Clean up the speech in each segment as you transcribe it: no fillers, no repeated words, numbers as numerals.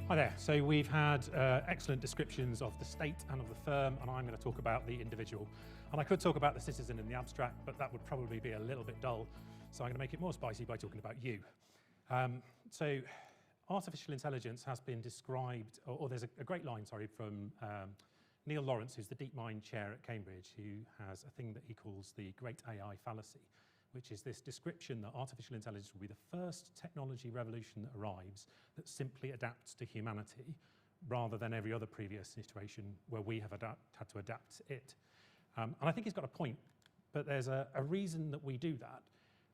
Hi there. So we've had excellent descriptions of the state and of the firm, and I'm going to talk about the individual. And I could talk about the citizen in the abstract, but that would probably be a little bit dull. So I'm going to make it more spicy by talking about you. So artificial intelligence has been described, or there's a great line, sorry, from Neil Lawrence, who's the DeepMind chair at Cambridge, who has a thing that he calls the great AI fallacy, which is this description that artificial intelligence will be the first technology revolution that arrives that simply adapts to humanity, rather than every other previous situation where we have had to adapt to it. And I think he's got a point, but there's a reason that we do that.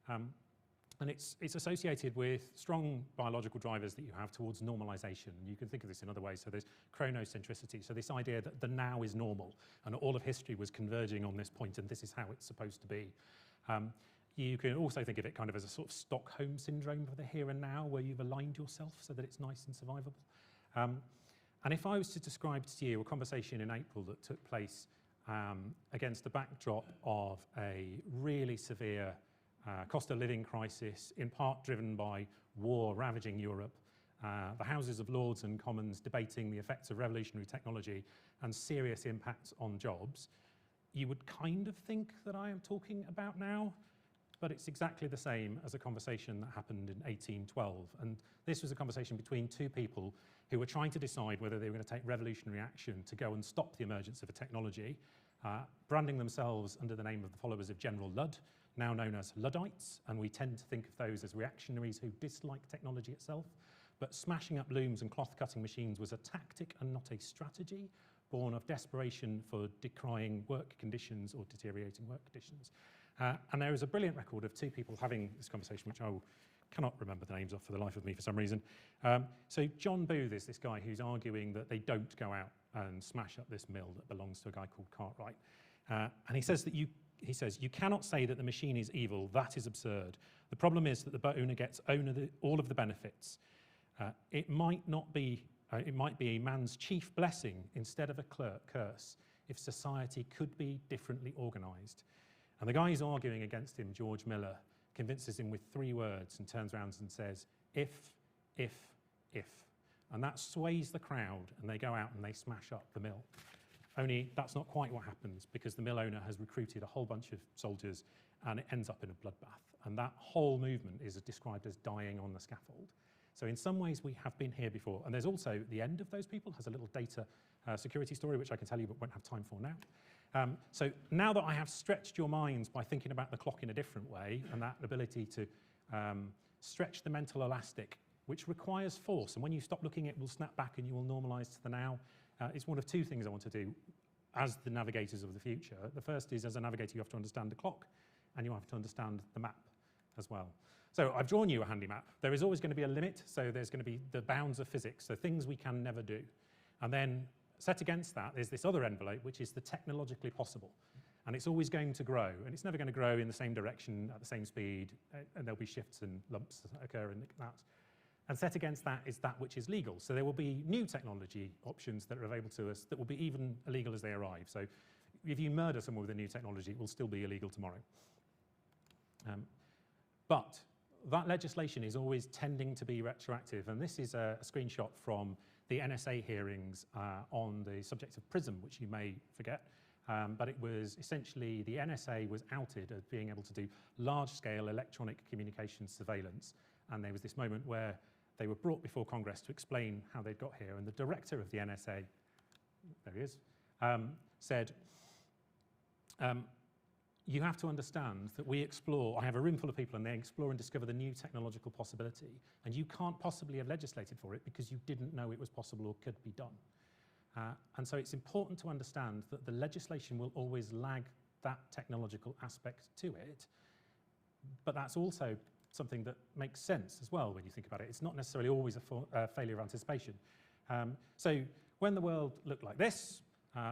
And it's associated with strong biological drivers that you have towards normalization. You can think of this in other ways. So there's chronocentricity. So this idea that the now is normal, and all of history was converging on this point, and this is how it's supposed to be. You can also think of it kind of as a sort of Stockholm syndrome for the here and now, where you've aligned yourself so that it's nice and survivable. And if I was to describe to you a conversation in April that took place against the backdrop of a really severe cost of living crisis, in part driven by war ravaging Europe, the Houses of Lords and Commons debating the effects of revolutionary technology and serious impacts on jobs, you would kind of think that I am talking about now, but it's exactly the same as a conversation that happened in 1812. And this was a conversation between two people who were trying to decide whether they were going to take revolutionary action to go and stop the emergence of a technology, branding themselves under the name of the followers of General Ludd, now known as Luddites, and we tend to think of those as reactionaries who dislike technology itself. But smashing up looms and cloth-cutting machines was a tactic and not a strategy, born of desperation for decrying work conditions or deteriorating work conditions. And there is a brilliant record of two people having this conversation, which I cannot remember the names of for the life of me for some reason. So John Booth is this guy who's arguing that they don't go out and smash up this mill that belongs to a guy called Cartwright. And he says that he says, you cannot say that the machine is evil. That is absurd. The problem is that the owner gets all of the benefits. It might be a man's chief blessing instead of a curse if society could be differently organised. And the guy who's arguing against him, George Miller, convinces him with three words and turns around and says, if. And that sways the crowd, and they go out and they smash up the mill. Only that's not quite what happens, because the mill owner has recruited a whole bunch of soldiers and it ends up in a bloodbath. And that whole movement is described as dying on the scaffold. So in some ways we have been here before. And there's also the end of those people has a little data security story, which I can tell you but won't have time for now. So now that I have stretched your minds by thinking about the clock in a different way, and that ability to stretch the mental elastic, which requires force, and when you stop looking it will snap back and you will normalize to the now, it's one of two things I want to do as the navigators of the future. The first is, as a navigator, you have to understand the clock, and you have to understand the map as well. So I've drawn you a handy map. There is always going to be a limit, so there's going to be the bounds of physics, so things we can never do. And then set against that is this other envelope, which is the technologically possible. And it's always going to grow, and it's never going to grow in the same direction at the same speed, and there'll be shifts and lumps that occur in that. And set against that is that which is legal. So there will be new technology options that are available to us that will be even illegal as they arrive. So if you murder someone with a new technology, it will still be illegal tomorrow. But that legislation is always tending to be retroactive, and this is a screenshot from the NSA hearings on the subject of PRISM, which you may forget. But it was essentially the NSA was outed as being able to do large-scale electronic communications surveillance, and there was this moment where they were brought before Congress to explain how they'd got here, and the director of the NSA, there he is, said, you have to understand that we explore, I have a room full of people and they explore and discover the new technological possibility, and you can't possibly have legislated for it because you didn't know it was possible or could be done. And so it's important to understand that the legislation will always lag that technological aspect to it, but that's also something that makes sense as well when you think about it. It's not necessarily always a failure of anticipation. So when the world looked like this,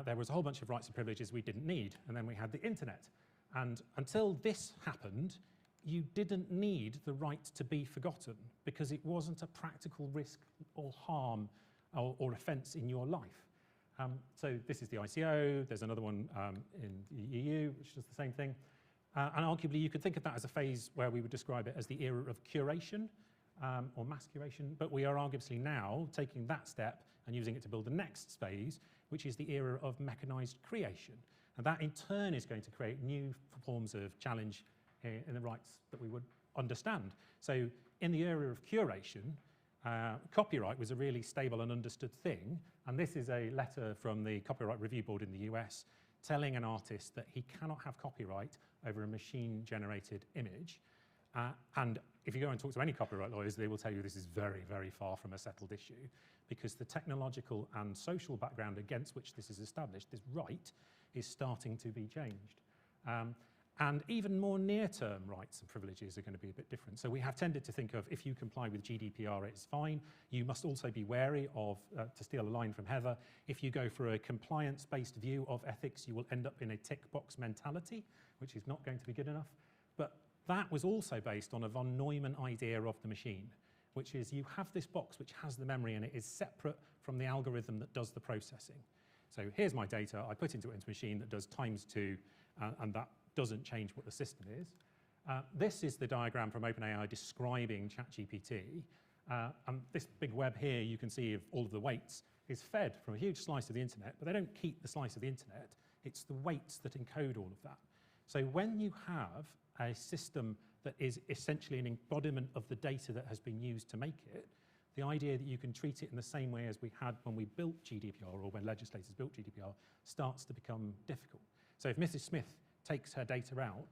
there was a whole bunch of rights and privileges we didn't need, and then we had the internet. And until this happened, you didn't need the right to be forgotten because it wasn't a practical risk or harm or offence in your life. So this is the ICO, there's another one in the EU, which does the same thing. And arguably you could think of that as a phase where we would describe it as the era of curation. or mass curation, but we are arguably now taking that step and using it to build the next phase, which is the era of mechanized creation. And that in turn is going to create new forms of challenge in the rights that we would understand. So in the era of curation, copyright was a really stable and understood thing. And this is a letter from the Copyright Review Board in the US telling an artist that he cannot have copyright over a machine-generated image. And if you go and talk to any copyright lawyers, they will tell you this is very, very far from a settled issue, because the technological and social background against which this is established, this right, is starting to be changed. And even more near-term rights and privileges are going to be a bit different. So we have tended to think of, if you comply with GDPR, it's fine. You must also be wary of, to steal a line from Heather, if you go for a compliance-based view of ethics, you will end up in a tick box mentality, which is not going to be good enough. But that was also based on a von Neumann idea of the machine, which is you have this box which has the memory and it is separate from the algorithm that does the processing. So here's my data, I put into a machine that does ×2, and that doesn't change what the system is. This is the diagram from OpenAI describing ChatGPT. And this big web here, you can see of all of the weights, is fed from a huge slice of the internet, but they don't keep the slice of the internet. It's the weights that encode all of that. So when you have a system that is essentially an embodiment of the data that has been used to make it, the idea that you can treat it in the same way as we had when we built GDPR, or when legislators built GDPR, starts to become difficult. So if Mrs. Smith takes her data out,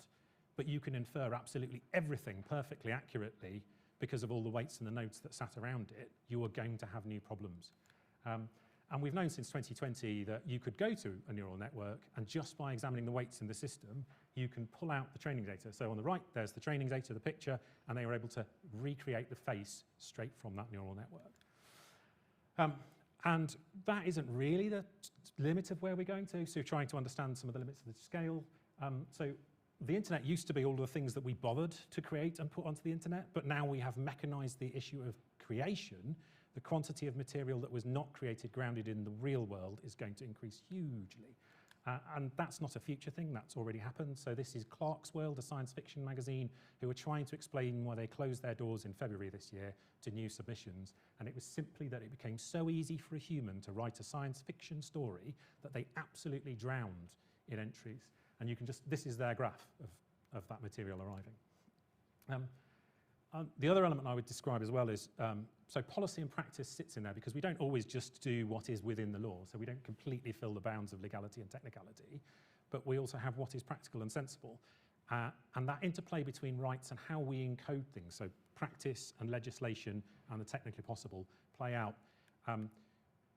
but you can infer absolutely everything perfectly accurately because of all the weights and the nodes that sat around it, you are going to have new problems. And we've known since 2020 that you could go to a neural network, and just by examining the weights in the system, you can pull out the training data. So on the right, there's the training data, the picture, and they were able to recreate the face straight from that neural network. And that isn't really the limit of where we're going to, so trying to understand some of the limits of the scale. So the internet used to be all the things that we bothered to create and put onto the internet, but now we have mechanized the issue of creation. The quantity of material that was not created, grounded in the real world, is going to increase hugely. And that's not a future thing, that's already happened. So this is Clark's World, a science fiction magazine, who are trying to explain why they closed their doors in February this year to new submissions. And it was simply that it became so easy for a human to write a science fiction story that they absolutely drowned in entries. And you can just, this is their graph of that material arriving. The other element I would describe as well is, so policy and practice sits in there, because we don't always just do what is within the law. So we don't completely fill the bounds of legality and technicality, but we also have what is practical and sensible. And that interplay between rights and how we encode things, so practice and legislation and the technically possible, play out.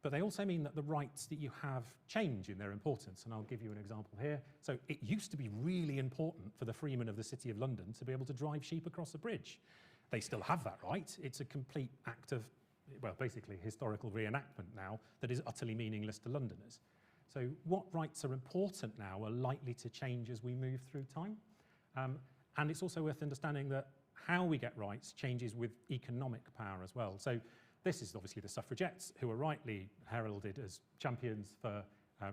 But they also mean that the rights that you have change in their importance, and I'll give you an example here. So it used to be really important for the freemen of the City of London to be able to drive sheep across a bridge. They still have that right. It's a complete act of, well, basically historical reenactment now that is utterly meaningless to Londoners. So what rights are important now are likely to change as we move through time. And it's also worth understanding that how we get rights changes with economic power as well. So this is obviously the suffragettes, who are rightly heralded as champions for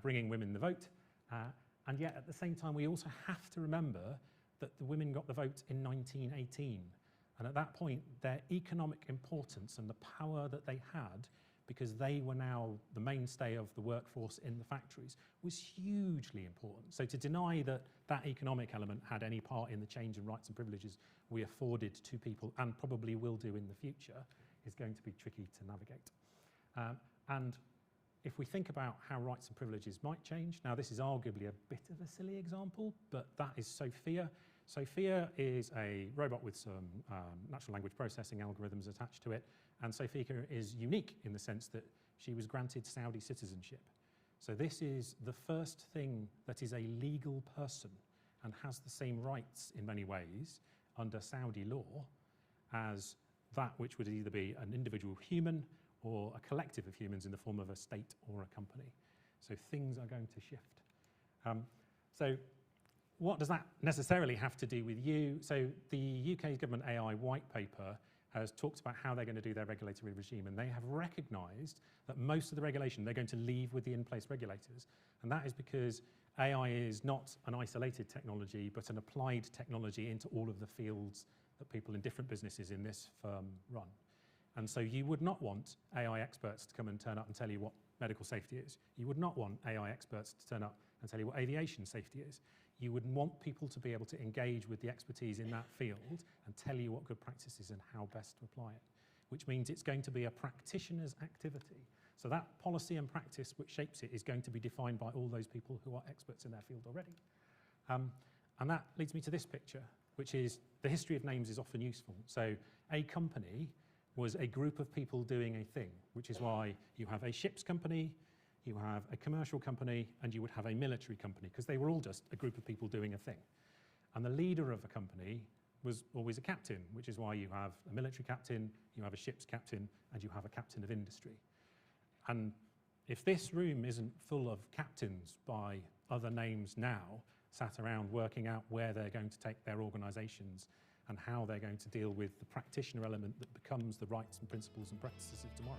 bringing women the vote. And yet at the same time, we also have to remember that the women got the vote in 1918. And at that point, their economic importance and the power that they had, because they were now the mainstay of the workforce in the factories, was hugely important. So to deny that that economic element had any part in the change in rights and privileges we afforded to people, and probably will do in the future, is going to be tricky to navigate. And if we think about how rights and privileges might change, now this is arguably a bit of a silly example, but that is Sophia. Sophia is a robot with some natural language processing algorithms attached to it, and Sophia is unique in the sense that she was granted Saudi citizenship. So this is the first thing that is a legal person and has the same rights in many ways under Saudi law as that which would either be an individual human or a collective of humans in the form of a state or a company. So things are going to shift. So what does that necessarily have to do with you? So the UK's government AI white paper has talked about how they're going to do their regulatory regime, and they have recognised that most of the regulation they're going to leave with the in-place regulators. And that is because AI is not an isolated technology, but an applied technology into all of the fields that people in different businesses in this firm run. And so you would not want AI experts to come and turn up and tell you what medical safety is. You would not want AI experts to turn up and tell you what aviation safety is. You would want people to be able to engage with the expertise in that field and tell you what good practice is and how best to apply it, which means it's going to be a practitioner's activity. So that policy and practice which shapes it is going to be defined by all those people who are experts in their field already. And that leads me to this picture, which is the history of names is often useful. So a company was a group of people doing a thing, which is why you have a ships company, you have a commercial company, and you would have a military company, because they were all just a group of people doing a thing. And the leader of a company was always a captain, which is why you have a military captain, you have a ship's captain, and you have a captain of industry. And if this room isn't full of captains by other names now, sat around working out where they're going to take their organisations and how they're going to deal with the practitioner element that becomes the rights and principles and practices of tomorrow,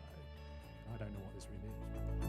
I don't know what this room is.